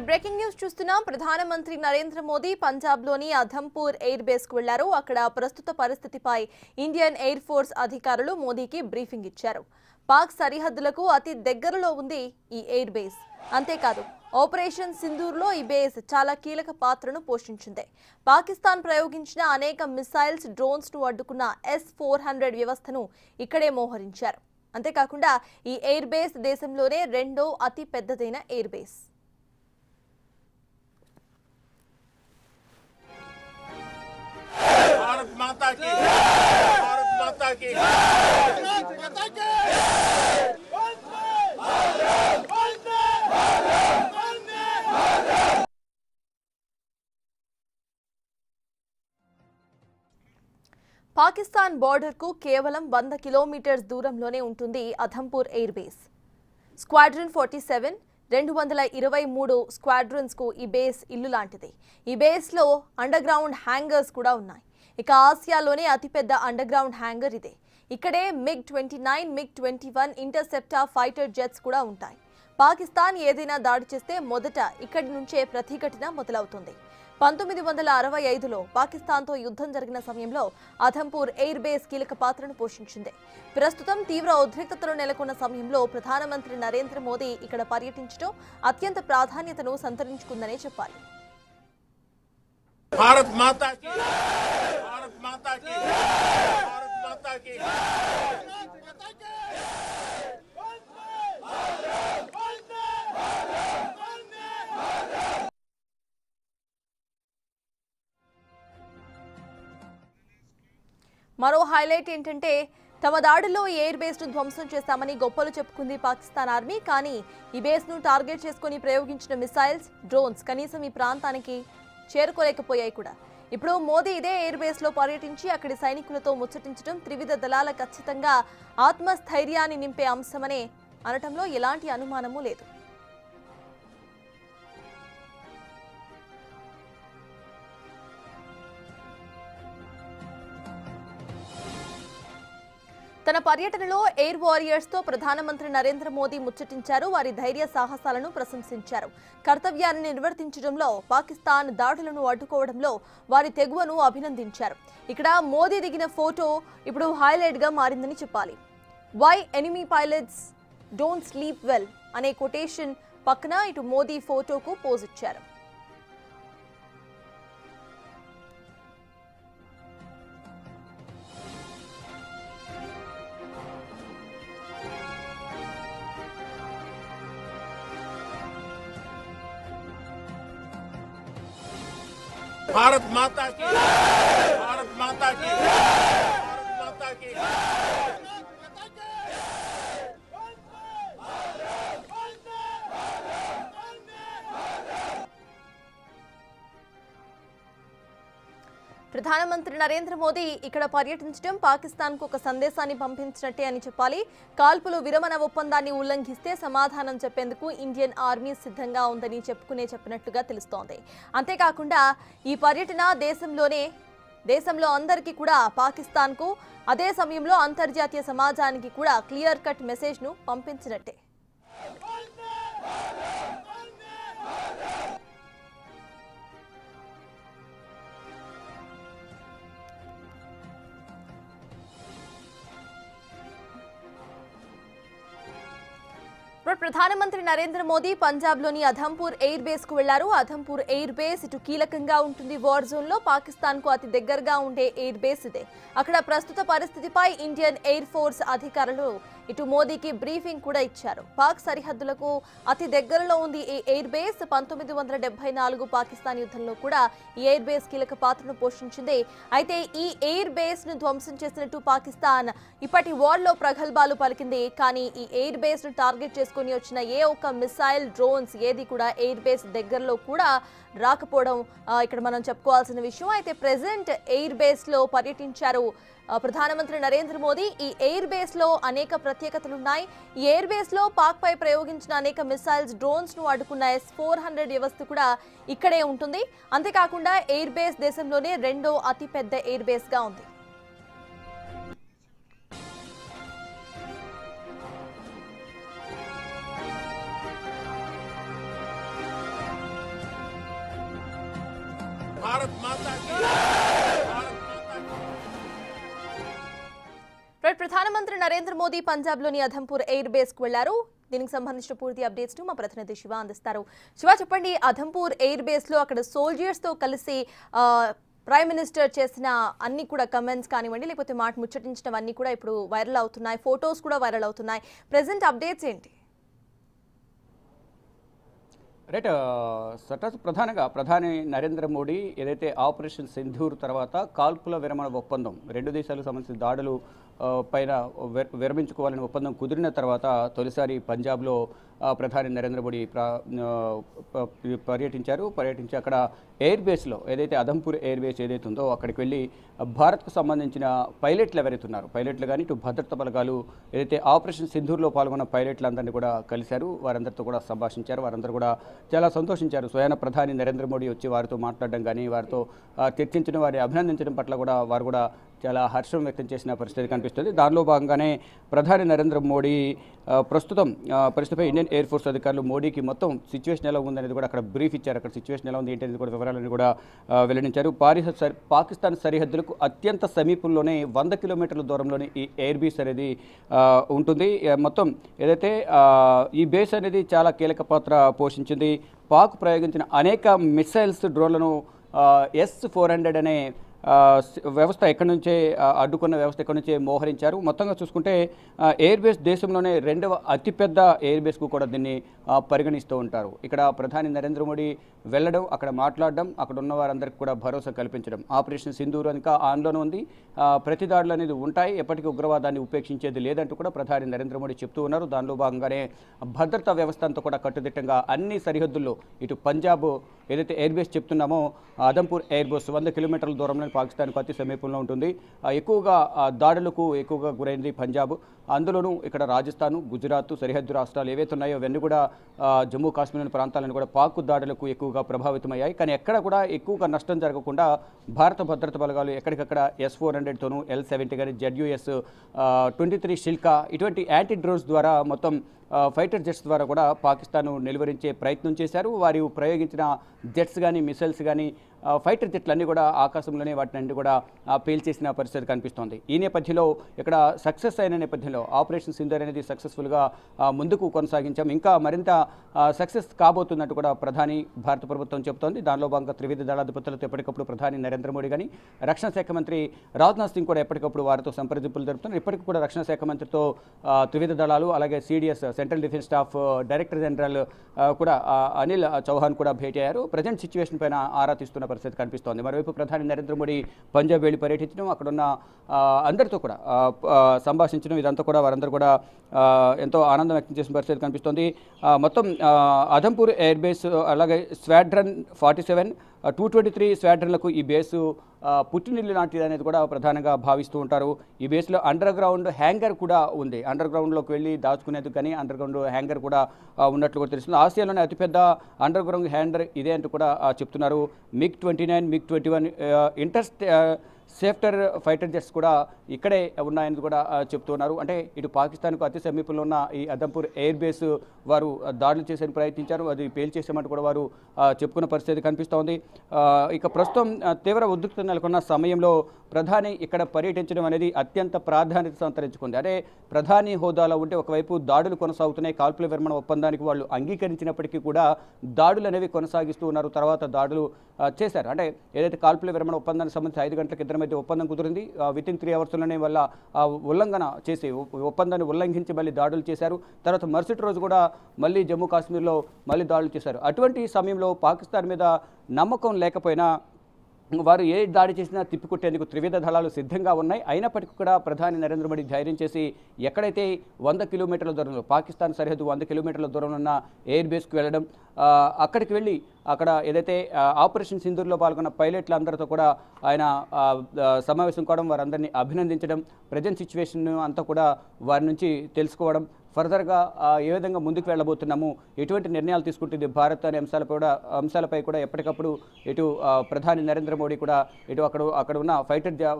Breaking news చూస్తున్నాం. ప్రధానమంత్రి నరేంద్ర మోదీ పంజాబ్లోని అధంపూర్ ఎయిర్ బేస్ కు వెళ్లారు. అక్కడ ప్రస్తుత పరిస్థితిపై ఇండియన్ ఎయిర్ ఫోర్స్ అధికారులు మోదీకి బ్రీఫింగ్ ఇచ్చారు. పాక్ సరిహద్దులకు అతి దగ్గరలో ఉంది ఈ ఎయిర్ బేస్. అంతేకాదు ఆపరేషన్ సింధూర్లో ఈ బేస్ చాలా కీలక పాత్రను పోషించింది. పాకిస్తాన్ ప్రయోగించిన అనేక మిసైల్స్, డ్రోన్స్ ను అడ్డుకున్న S-400 వ్యవస్థను ఇక్కడే మోహరించారు. అంతేకాకుండా ఈ ఎయిర్ బేస్ దేశంలోనే రెండో అతి పెద్దదైన ఎయిర్ బేస్. भारत माता की भारत माता की పాకిస్తాన్ బోర్డర్ కు కేవలం 100 కిలోమీటర్స్ దూరంలోనే ఉంటుంది Adampur air base. Squadron 47 223 squadrons కు ఈ బేస్ ఇల్లు లాంటిది. ఈ బేస్ లో అండర్ గ్రౌండ్ హ్యాంగర్స్ కూడా ఉన్నాయి. ఇక ఆసియాలోనే అతిపెద్ద అండర్ గ్రౌండ్ హ్యాంగర్ ఇదే. ఇక్కడే MiG-29, MiG-21 interceptor fighter jets కూడా ఉంటాయి. పాకిస్తాన్ ఏదైనా దాడి చేస్తే మొదట ఇక్కడి నుంచే ప్రతిఘటన మొదలవుతుంది. 1965లో పాకిస్తాన్తో యుద్ధం జరిగిన సమయంలో అధంపూర్ ఎయిర్ బేస్ కీలక పాత్రను పోషించింది. ప్రస్తుతం తీవ్ర ఉద్రిక్తతలు నెలకొన్న సమయంలో ప్రధానమంత్రి నరేంద్ర మోదీ ఇక్కడ పర్యటించడం అత్యంత ప్రాధాన్యతను సంతరించుకుందనే చెప్పాలి. भारत माता की भारत माता की भारत माता की మరో హైలైట్ ఏంటంటే తమ దాడిలో ఎయిర్ బేస్ ను ధ్వంసం చేస్తామని గొప్పలు చెప్పుకుంది పాకిస్తాన్ ఆర్మీ. కానీ ఈ బేస్ ను టార్గెట్ చేసుకుని ప్రయోగించిన మిసైల్స్, డ్రోన్స్ కనీసం ఈ ప్రాంతానికి చేరుకోలేకపోయాయి కూడా. ఇప్పుడు మోదీ ఇదే ఎయిర్ బేస్ లో పర్యటించి అక్కడి సైనికులతో ముచ్చటించడం త్రివిధ దళాల ఖచ్చితంగా ఆత్మస్థైర్యాన్ని నింపే అంశమనే అనటంలో ఎలాంటి అనుమానమూ లేదు. తన పర్యటనలో ఎయిర్ వారియర్స్ తో ప్రధానమంత్రి నరేంద్ర మోదీ ముచ్చటించారు. వారి ధైర్య సాహసాలను ప్రశంసించారు. కర్తవ్యాన్ని నిర్వర్తించడంలో, పాకిస్తాన్ దాడులను అడ్డుకోవడంలో వారి తెగువను అభినందించారు. ఇక్కడ మోదీ దిగిన ఫోటో ఇప్పుడు హైలైట్ గా మారిందని చెప్పాలి. Why enemy pilots don't sleep well అనే కొటేషన్ పక్కన ఇటు మోదీ ఫోటోకు పోజ్ ఇచ్చారు. भारत माता की भारत माता की भारत माता की ప్రధానమంత్రి నరేంద్ర మోదీ ఇక్కడ పర్యటించడం పాకిస్తాన్ కు ఒక సందేశాన్ని పంపించినట్టే అని చెప్పాలి. కాల్పులు విరమణ ఒప్పందాన్ని ఉల్లంఘిస్తే సమాధానం చెప్పేందుకు ఇండియన్ ఆర్మీ సిద్ధంగా ఉందని చెప్పినట్టుగా తెలుస్తోంది. అంతేకాకుండా ఈ పర్యటన దేశంలో అందరికీ కూడా పాకిస్తాన్ కు, అదే సమయంలో అంతర్జాతీయ సమాజానికి కూడా క్లియర్ కట్ మెసేజ్ ను పంపించినట్టే. ప్రధానమంత్రి నరేంద్ర మోదీ పంజాబ్లోని అధంపూర్ ఎయిర్ బేస్ కు వెళ్లారు. అధంపూర్ ఎయిర్ బేస్ ఇటు కీలకంగా ఉంటుంది. వార్ జోన్ లో పాకిస్తాన్ కు అతి దగ్గరగా ఉండే ఎయిర్ బేస్ ఇదే. అక్కడ ప్రస్తుత పరిస్థితిపై ఇండియన్ ఎయిర్ ఫోర్స్ అధికారులు ఇటు మోదీకి బ్రీఫింగ్ కూడా ఇచ్చారు. పాక్ సరిహద్దులకు అతి దగ్గరలో ఉంది ఈ ఎయిర్ బేస్. 1974 పాకిస్తాన్ యుద్ధంలో కూడా ఈ ఎయిర్ బేస్ కీలక పాత్రను పోషించింది. అయితే ఈ ఎయిర్ బేస్ ను ధ్వంసం చేసినట్టు పాకిస్తాన్ ఇప్పటి వార్ లో ప్రగల్భాలు పలికింది. కానీ ఈ ఎయిర్ బేస్ ను టార్గెట్ చేసుకుని వచ్చిన ఏ ఒక్క మిసైల్, డ్రోన్స్ ఏది కూడా ఎయిర్ బేస్ దగ్గరలో కూడా రాకపోవడం ఇక్కడ మనం చెప్పుకోవాల్సిన విషయం. అయితే ప్రెజెంట్ ఎయిర్ బేస్ లో పర్యటించారు ప్రధానమంత్రి నరేంద్ర మోదీ. ఈ ఎయిర్ బేస్ లో అనేక ప్రత్యేకతలున్నాయి. ఈ ఎయిర్ బేస్ లో పాక్ పై ప్రయోగించిన అనేక మిసైల్స్, డ్రోన్స్ ను అడ్డుకున్న S-400 వ్యవస్థ కూడా ఇక్కడే ఉంటుంది. అంతేకాకుండా ఎయిర్ బేస్ దేశంలోనే రెండో అతిపెద్ద ఎయిర్ బేస్ గా ఉంది. भारत माता की ప్రధానమంత్రి నరేంద్ర మోదీ పంజాబ్ లోని అధంపూర్ ఎయిర్ బేస్ కు వెళ్లారు. దీనికి సంబంధించిన పూర్తి అప్డేట్స్ మా ప్రతినిధి శివ అందిస్తారు. శివ, చెప్పండి, అధంపూర్ ఎయిర్ బేస్ లో అక్కడ సోల్జర్స్ తో కలిసి ప్రైమ్ మినిస్టర్ చేసిన అన్ని కూడా కమెంట్స్ కానివ్వండి, లేకపోతే మాట ముచ్చటించడం అన్ని కూడా ఇప్పుడు వైరల్ అవుతున్నాయి, ఫొటోస్ కూడా వైరల్ అవుతున్నాయి. ప్రెసెంట్ అప్డేట్స్ ఏంటి? రైట్, ప్రధాని నరేంద్ర మోడీ ఏదైతే ఆపరేషన్ సింధూర్ తర్వాత కాల్పుల విరమణ ఒప్పందం రెండు దేశాలకు సంబంధించిన దాడులు పైన విరమించుకోవాలని ఒప్పందం కుదిరిన తర్వాత తొలిసారి పంజాబ్లో ప్రధాని నరేంద్ర మోడీ పర్యటించి అక్కడ ఎయిర్ బేస్లో ఏదైతే అధంపూర్ ఎయిర్ బేస్ ఏదైతే ఉందో అక్కడికి వెళ్ళి భారత్కు సంబంధించిన పైలట్లు ఎవరైతే ఉన్నారో పైలట్లు కానీ ఇటు భద్రతా బలగాలు ఏదైతే ఆపరేషన్ సింధూర్లో పాల్గొన్న పైలట్లందరినీ కూడా కలిశారు. వారందరితో కూడా సంభాషించారు. వారందరూ కూడా చాలా సంతోషించారు. స్వయాన ప్రధాని నరేంద్ర మోడీ వచ్చి వారితో మాట్లాడడం కానీ వారితో చర్చించడం, వారిని అభినందించడం పట్ల కూడా వారు కూడా చాలా హర్షం వ్యక్తం చేసిన పరిస్థితి కనిపిస్తుంది. దానిలో భాగంగానే ప్రధాని నరేంద్ర మోడీ పరిస్థితిపై ఇండియన్ ఎయిర్ ఫోర్స్ అధికారులు మోడీకి మొత్తం సిచ్యువేషన్ ఎలా ఉందనేది కూడా అక్కడ బ్రీఫ్ ఇచ్చారు. అక్కడ సిచ్యువేషన్ ఎలా ఉంది ఏంటనేది కూడా వివరాలను కూడా వెల్లడించారు. పాకిస్తాన్ సరిహద్దులకు అత్యంత సమీపంలోనే 100 కిలోమీటర్ల దూరంలోనే ఈ ఎయిర్ బేస్ అనేది ఉంటుంది. మొత్తం ఏదైతే ఈ బేస్ అనేది చాలా కీలక పాత్ర పోషించింది. పాక్ ప్రయోగించిన అనేక మిసైల్స్, డ్రోన్లను S-400 అనే వ్యవస్థ ఎక్కడి నుంచే అడ్డుకున్న వ్యవస్థ ఎక్కడి నుంచే మోహరించారు. మొత్తంగా చూసుకుంటే ఎయిర్ బేస్ దేశంలోనే రెండవ అతిపెద్ద ఎయిర్ బేస్కు కూడా దీన్ని పరిగణిస్తూ ఉంటారు. ఇక్కడ ప్రధాని నరేంద్ర మోడీ వెళ్ళడం, అక్కడ మాట్లాడడం, అక్కడ ఉన్న వారందరికీ కూడా భరోసా కల్పించడం. ఆపరేషన్ సింధూర్ ఇంకా ఆన్లోనే ఉంది. ప్రతి దాడులు అనేది ఉంటాయి, ఎప్పటికీ ఉగ్రవాదాన్ని ఉపేక్షించేది లేదంటూ కూడా ప్రధాని నరేంద్ర మోడీ చెప్తూ ఉన్నారు. దానిలో భాగంగానే భద్రతా వ్యవస్థ అంతా కూడా కట్టుదిట్టంగా అన్ని సరిహద్దుల్లో ఇటు పంజాబ్ ఏదైతే ఎయిర్ బేస్ చెప్తున్నామో అధంపూర్ ఎయిర్ బేస్ 100 కిలోమీటర్ల దూరంలో పాకిస్తాన్కు అతి సమీపంలో ఉంటుంది. ఎక్కువగా దాడులకు ఎక్కువగా గురైంది పంజాబ్. అందులోనూ ఇక్కడ రాజస్థాన్, గుజరాత్ సరిహద్దు రాష్ట్రాలు ఏవైతే ఉన్నాయో అవన్నీ కూడా జమ్మూ కాశ్మీర్ ప్రాంతాలను కూడా పాక్ దాడులకు ఎక్కువగా ప్రభావితమయ్యాయి. కానీ ఎక్కడ కూడా ఎక్కువగా నష్టం జరగకుండా భారత భద్రతా బలగాలు ఎక్కడికక్కడ S-400తోనూ L-70 కానీ ZUS-23 షిల్కా ఇటువంటి యాంటీ డ్రోన్స్ ద్వారా మొత్తం ఫైటర్ జెట్స్ ద్వారా కూడా పాకిస్తాన్ నిలువరించే ప్రయత్నం చేశారు. వారు ప్రయోగించిన జెట్స్ కానీ మిసైల్స్ కానీ ఫైటర్ జెట్లన్నీ కూడా ఆకాశంలోనే వాటిని కూడా పేల్చేసిన పరిస్థితి కనిపిస్తోంది. ఈ నేపథ్యంలో ఇక్కడ సక్సెస్ అయిన నేపథ్యంలో ఆపరేషన్ సింధూర్ అనేది సక్సెస్ఫుల్గా ముందుకు కొనసాగించాం. ఇంకా మరింత సక్సెస్ కాబోతున్నట్టు కూడా భారత ప్రభుత్వం చెబుతోంది. దానిలో భాగంగా త్రివిధ దళాధిపతులతో ఎప్పటికప్పుడు ప్రధాని నరేంద్ర మోడీ కానీ రక్షణ శాఖ మంత్రి రాజ్నాథ్ సింగ్ కూడా ఎప్పటికప్పుడు వారితో సంప్రదింపులు జరుపుతున్నారు. ఇప్పటికీ కూడా రక్షణ శాఖ మంత్రితో త్రివిధ దళాలు అలాగే CDS central defence staff director general కూడా అనిల్ చౌహాన్ కూడా భేటీ అయ్యారు. ప్రజెంట్ సిచ్యువేషన్ పైన ఆరా తీస్తున్న పరిస్థితి కనిపిస్తోంది. మరోవైపు ప్రధాని నరేంద్ర మోడీ పంజాబ్ వెళ్ళి పర్యటించడం, అక్కడున్న అందరితో కూడా సంభాషించడం, ఇదంతా కూడా వారందరూ కూడా ఎంతో ఆనందం వ్యక్తం చేసిన పరిస్థితి కనిపిస్తోంది. మొత్తం అధంపూర్ ఎయిర్ బేస్ అలాగే స్క్వాడ్రన్ 47, 223 స్క్వాడ్రన్లకు ఈ బేసు పుట్టినిల్లు లాంటిది అనేది కూడా ప్రధానంగా భావిస్తూ ఉంటారు. ఈ బేస్లో అండర్ గ్రౌండ్ హ్యాంగర్ కూడా ఉంది. అండర్ గ్రౌండ్లోకి వెళ్ళి దాచుకునేందుకు కానీ అండర్ గ్రౌండ్ హ్యాంగర్ కూడా ఉన్నట్లు కూడా తెలుస్తుంది. ఆసియాలోనే అతిపెద్ద అండర్ గ్రౌండ్ హ్యాంగర్ ఇదే అంటూ కూడా చెప్తున్నారు. MiG-29, MiG-21 సేఫ్టర్ ఫైటర్ జెట్స్ కూడా ఇక్కడే ఉన్నాయని కూడా చెప్తున్నారు. అంటే ఇటు పాకిస్తాన్కు అతి సమీపంలో ఉన్న ఈ అధంపూర్ ఎయిర్ బేస్ వారు దాడులు చేసే ప్రయత్నించారు, అది పేల్చేసామంటూ కూడా వారు చెప్పుకున్న పరిస్థితి కనిపిస్తోంది. ఇక ప్రస్తుతం తీవ్ర ఉద్రిక్తత నెలకొన్న సమయంలో ప్రధాని ఇక్కడ పర్యటించడం అనేది అత్యంత ప్రాధాన్యత సంతరించుకుంది. అంటే ప్రధాని హోదాలో ఉంటే ఒకవైపు దాడులు కొనసాగుతున్నాయి, కాల్పుల విరమణ ఒప్పందానికి వాళ్ళు అంగీకరించినప్పటికీ కూడా దాడులు అనేవి కొనసాగిస్తూ ఉన్నారు. తర్వాత దాడులు చేశారు. అంటే ఏదైతే కాల్పుల విరమణ ఒప్పందానికి సంబంధించి 5 గంటలకు ఇద్దరి మధ్య ఒప్పందం కుదిరింది. వితిన్ 3 అవర్స్లోనే వల్ల ఉల్లంఘన చేసి ఒప్పందాన్ని ఉల్లంఘించి మళ్ళీ దాడులు చేశారు. తర్వాత మరుసటి రోజు కూడా మళ్ళీ జమ్మూ కాశ్మీర్లో మళ్ళీ దాడులు చేశారు. అటువంటి సమయంలో పాకిస్తాన్ మీద నమ్మకం లేకపోయినా వారు ఏ దాడి చేసినా తిప్పికొట్టేందుకు త్రివిధ దళాలు సిద్ధంగా ఉన్నాయి. అయినప్పటికీ కూడా ప్రధాని నరేంద్ర మోడీ ధైర్యం చేసి ఎక్కడైతే 100 కిలోమీటర్ల దూరంలో పాకిస్తాన్ సరిహద్దు 100 కిలోమీటర్ల దూరంలో ఉన్న ఎయిర్ బేస్కు వెళ్ళడం, అక్కడికి వెళ్ళి అక్కడ ఏదైతే ఆపరేషన్ సింధూర్లో పాల్గొన్న పైలట్లందరితో కూడా ఆయన సమావేశం కావడం, వారందరినీ అభినందించడం, ప్రజెంట్ సిచ్యువేషన్ అంతా కూడా వారి నుంచి తెలుసుకోవడం, ఫర్దర్గా ఏ విధంగా ముందుకు వెళ్ళబోతున్నాము, ఎటువంటి నిర్ణయాలు తీసుకుంటుంది భారత్ అనే అంశాలపై కూడా ఎప్పటికప్పుడు ఇటు ప్రధాని నరేంద్ర మోడీ కూడా ఇటు అక్కడ ఉన్న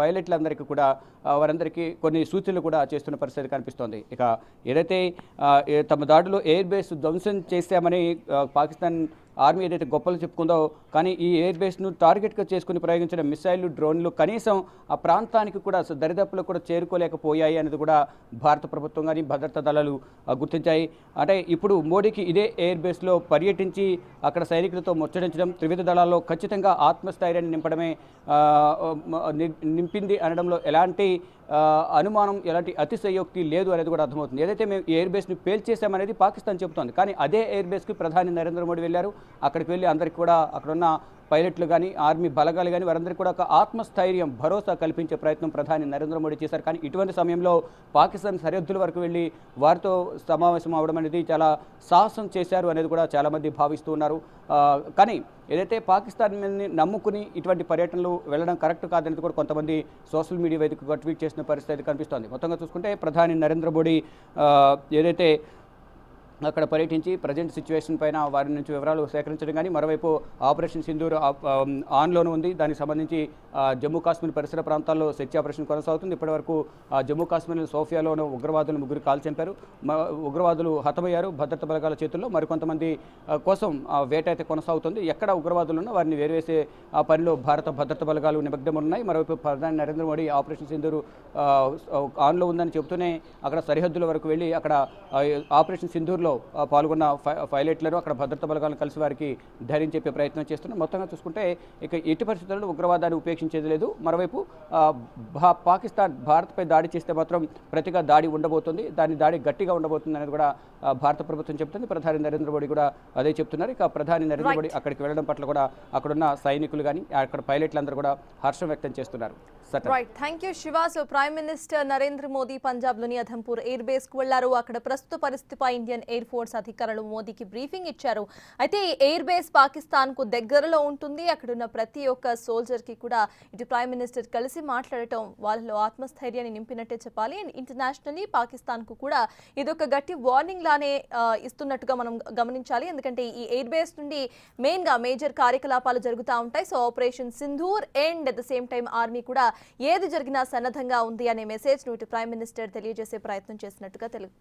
పైలట్లందరికీ కూడా వారందరికీ కొన్ని సూచనలు కూడా చేస్తున్న పరిస్థితి కనిపిస్తోంది. ఇక ఏదైతే తమ దాడిలో ఎయిర్ బేస్ ధ్వంసం చేశామని పాకిస్తాన్ ఆర్మీ ఏదైతే గొప్పలు చెప్పుకుందో, కానీ ఈ ఎయిర్ బేస్ను టార్గెట్గా చేసుకుని ప్రయోగించిన మిసైళ్లు, డ్రోన్లు కనీసం ఆ ప్రాంతానికి కూడా దరిదాపులో కూడా చేరుకోలేకపోయాయి అనేది కూడా భారత ప్రభుత్వం కానీ భద్రతా దళాలు గుర్తించాయి. అంటే ఇప్పుడు మోడీకి ఇదే ఎయిర్ బేస్లో పర్యటించి అక్కడ సైనికులతో ముచ్చటించడం త్రివిధ దళాల్లో ఖచ్చితంగా ఆత్మస్థైర్యాన్ని నింపింది అనడంలో ఎలాంటి అనుమానం, ఎలాంటి అతిశయోక్తి లేదు అనేది కూడా అర్థమవుతుంది. ఏదైతే మేము ఈ ఎయిర్ బేస్ని పేల్చేసామనేది పాకిస్తాన్ చెబుతోంది, కానీ అదే ఎయిర్ బేస్కి ప్రధాని నరేంద్ర మోడీ వెళ్ళారు. అక్కడికి వెళ్ళి అందరికీ కూడా అక్కడున్న పైలట్లు కానీ ఆర్మీ బలగాలు కానీ వారందరికీ కూడా ఒక ఆత్మస్థైర్యం, భరోసా కల్పించే ప్రయత్నం ప్రధాని నరేంద్ర మోడీ చేశారు. కానీ ఇటువంటి సమయంలో పాకిస్తాన్ సరిహద్దుల వరకు వెళ్ళి వారితో సమావేశం అవడం అనేది చాలా సాహసం చేశారు అనేది కూడా చాలామంది భావిస్తూ ఉన్నారు. కానీ ఏదైతే పాకిస్తాన్ నమ్ముకుని ఇటువంటి పర్యటనలు వెళ్ళడం కరెక్ట్ కాదనేది కూడా కొంతమంది సోషల్ మీడియా వేదికగా ట్వీట్ చేసిన పరిస్థితి కనిపిస్తోంది. మొత్తంగా చూసుకుంటే ప్రధాని నరేంద్ర మోడీ ఏదైతే అక్కడ పర్యటించి ప్రజెంట్ సిచ్యువేషన్ పైన వారి నుంచి వివరాలు సేకరించడం కానీ, మరోవైపు ఆపరేషన్ సింధూర్ ఆన్లోనే ఉంది. దానికి సంబంధించి జమ్మూ కాశ్మీర్ పరిసర ప్రాంతాల్లో సెర్చ్ ఆపరేషన్ కొనసాగుతుంది. ఇప్పటివరకు జమ్మూ కాశ్మీర్ సోఫియాలోని ఉగ్రవాదులు 3 కాల్ చంపారు. ఉగ్రవాదులు హతమయ్యారు భద్రతా బలగాల చేతుల్లో. మరికొంతమంది కోసం వేట అయితే కొనసాగుతుంది. ఎక్కడ ఉగ్రవాదులు ఉన్నా వారిని వేరువేసే ఆ పనిలో భారత భద్రతా బలగాలు నిమగ్నమున్నాయి. మరోవైపు ప్రధాని నరేంద్ర మోడీ ఆపరేషన్ సింధూర్ ఆన్లో ఉందని చెబుతూనే అక్కడ సరిహద్దుల వరకు వెళ్ళి అక్కడ ఆపరేషన్ సింధూర్లో పాల్గొన్న పైలట్లను అక్కడ భద్రతా బలగాలను కలిసి వారికి ధైర్యం చెప్పే ప్రయత్నం చేస్తున్నారు. మొత్తంగా చూసుకుంటే ఇక ఎట్టి పరిస్థితుల్లో ఉగ్రవాదాన్ని ఉపేక్షించేది లేదు. మరోవైపు పాకిస్తాన్ భారత్పై దాడి చేస్తే మాత్రం ప్రతిగా దాడి ఉండబోతుంది, దాడి గట్టిగా ఉండబోతుంది అనేది కూడా భారత ప్రభుత్వం చెబుతుంది. ప్రధాని నరేంద్ర మోడీ కూడా అదే చెప్తున్నారు. ఇక ప్రధాని నరేంద్ర మోడీ అక్కడికి వెళ్ళడం పట్ల కూడా అక్కడున్న సైనికులు కానీ అక్కడ పైలట్లందరూ కూడా హర్షం వ్యక్తం చేస్తున్నారు. Right, thank you Shiva. So prime minister Narendra Modi పంజాబ్లోని అధంపూర్ ఎయిర్ బేస్ కు వెళ్లారు. అక్కడ ప్రస్తుత పరిస్థితిపై ఇండియన్ ఎయిర్ ఫోర్స్ అధికారులు మోదీకి బ్రీఫింగ్ ఇచ్చారు. అయితే ఈ ఎయిర్ బేస్ పాకిస్తాన్ కు దగ్గరలో ఉంటుంది. అక్కడున్న ప్రతి ఒక్క సోల్జర్ కి కూడా ఇటు ప్రైమ్ మినిస్టర్ కలిసి మాట్లాడటం వాళ్ళలో ఆత్మస్థైర్యాన్ని నింపినట్టే చెప్పాలి. అండ్ ఇంటర్నేషనల్లీ పాకిస్తాన్ కు కూడా ఇదొక గట్టి వార్నింగ్ లానే ఇస్తున్నట్టుగా మనం గమనించాలి. ఎందుకంటే ఈ ఎయిర్ బేస్ నుండి మెయిన్ గా మేజర్ కార్యకలాపాలు జరుగుతూ ఉంటాయి. So operation Sindoor and at the same time army కూడా ఏది జరిగినా సన్నద్ధంగా ఉంది అనే మెసేజ్ ను ఇటు ప్రైమ్ మినిస్టర్ తెలియజేసే ప్రయత్నం చేసినట్టుగా తెలుగు.